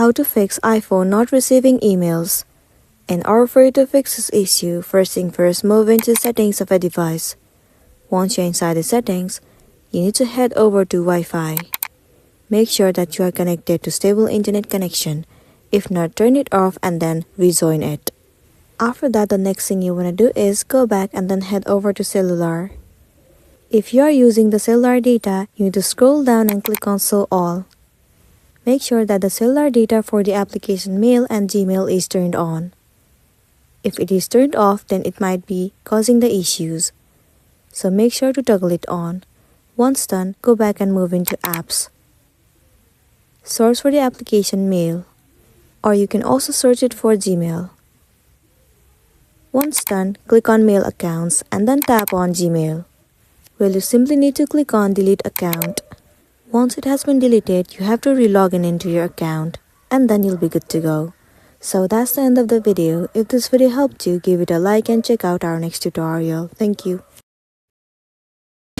How to fix iPhone not receiving emails. In order for you to fix this issue, first thing first, move into settings of a device. Once you're inside the settings, you need to head over to Wi-Fi. Make sure that you are connected to stable internet connection. If not, turn it off and then rejoin it. After that, the next thing you want to do is go back and then head over to cellular. If you are using the cellular data, you need to scroll down and click on Show All. Make sure that the cellular data for the application Mail and Gmail is turned on. If it is turned off, then it might be causing the issues. So make sure to toggle it on. Once done, go back and move into Apps. Search for the application Mail, or you can also search it for Gmail. Once done, click on Mail Accounts and then tap on Gmail. Well, you simply need to click on Delete Account. Once it has been deleted, you have to re-log in into your account, and then you'll be good to go. So that's the end of the video. If this video helped you, give it a like and check out our next tutorial. Thank you.